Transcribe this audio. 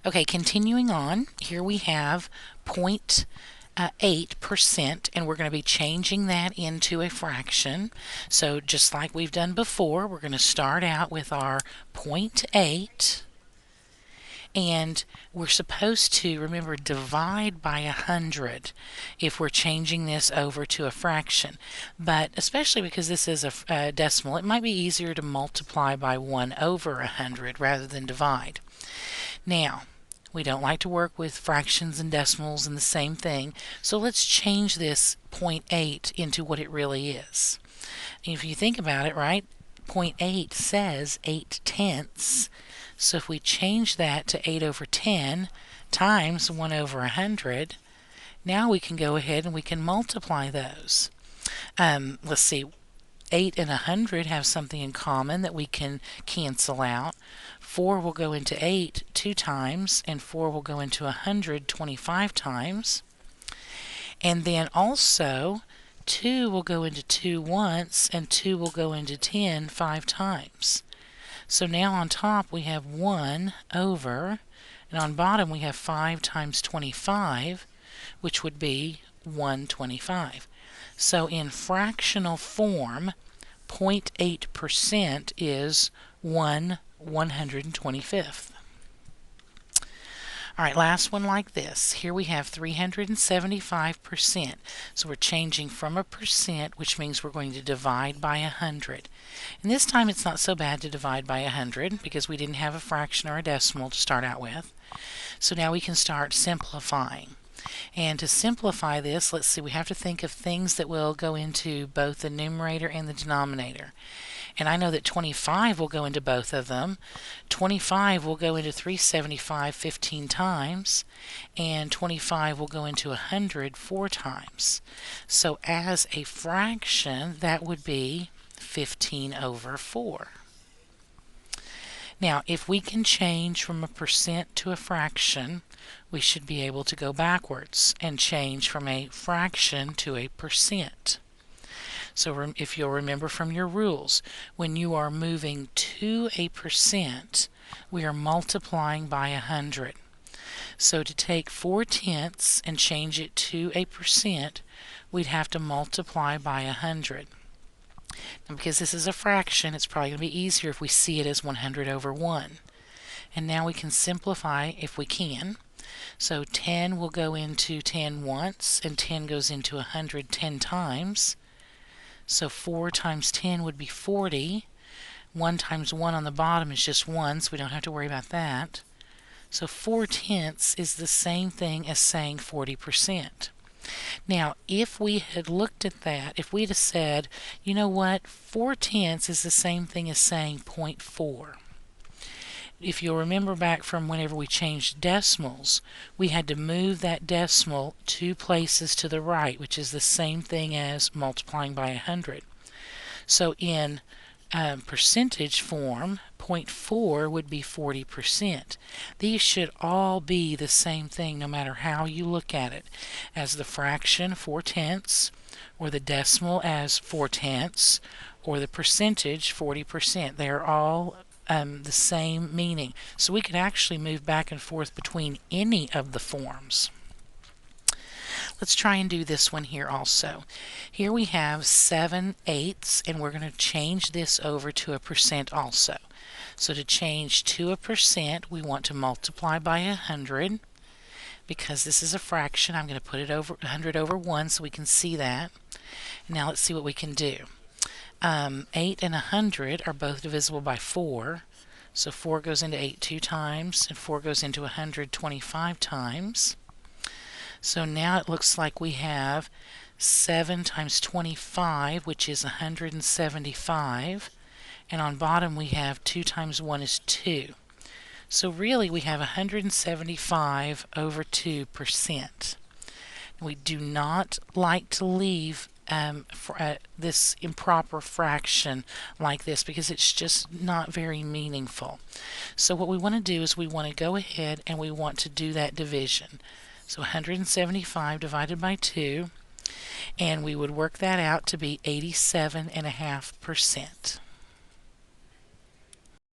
Okay, continuing on, here we have 0.8%, and we're going to be changing that into a fraction. So just like we've done before, we're going to start out with our 0.8, and we're supposed to, remember, divide by 100 if we're changing this over to a fraction. But especially because this is a decimal, it might be easier to multiply by 1 over 100 rather than divide. Now, we don't like to work with fractions and decimals and the same thing, so let's change this 0.8 into what it really is. If you think about it, right, 0.8 says 8/10, so if we change that to 8 over 10 times 1 over 100, now we can go ahead and we can multiply those. Let's see, 8 and 100 have something in common that we can cancel out. 4 will go into 8 2 times, and 4 will go into 100 25 times. And then also 2 will go into 2 once, and 2 will go into 10 5 times. So now on top we have 1 over, and on bottom we have 5 times 25, which would be 125. So in fractional form, 0.8% is 1/125th. All right, last one like this. Here we have 375%. So we're changing from a percent, which means we're going to divide by 100. And this time it's not so bad to divide by 100 because we didn't have a fraction or a decimal to start out with. So now we can start simplifying. And to simplify this, let's see, we have to think of things that will go into both the numerator and the denominator. And I know that 25 will go into both of them. 25 will go into 375 15 times, and 25 will go into 100 4 times. So as a fraction, that would be 15 over 4. Now, if we can change from a percent to a fraction, we should be able to go backwards and change from a fraction to a percent. So if you'll remember from your rules, when you are moving to a percent, we are multiplying by 100. So to take 4/10 and change it to a percent, we'd have to multiply by 100. Now, because this is a fraction, it's probably going to be easier if we see it as 100 over 1. And now we can simplify if we can. So 10 will go into 10 once, and 10 goes into 100 10 times. So 4 times 10 would be 40. 1 times 1 on the bottom is just 1, so we don't have to worry about that. So 4/10 is the same thing as saying 40%. Now, if we had looked at that, if we'd have said, you know what, 4/10 is the same thing as saying 0.4. If you'll remember back from whenever we changed decimals, we had to move that decimal 2 places to the right, which is the same thing as multiplying by 100. So in percentage form, 0.4 would be 40%. These should all be the same thing no matter how you look at it, as the fraction 4/10, or the decimal as 4/10, or the percentage 40%. They are all the same meaning. So we could actually move back and forth between any of the forms. Let's try and do this one here also. Here we have 7/8, and we're going to change this over to a percent also. So to change to a percent, we want to multiply by 100. Because this is a fraction, I'm going to put it over 100 over 1 so we can see that. Now let's see what we can do. 8 and 100 are both divisible by 4. So 4 goes into 8 2 times, and 4 goes into 100 25 times. So now it looks like we have 7 times 25, which is 175. And on bottom we have 2 times 1 is 2. So really we have 175 over 2%. We do not like to leave this improper fraction like this because it's just not very meaningful. So what we want to do is we want to go ahead and we want to do that division. So 175 divided by 2, and we would work that out to be 87.5%.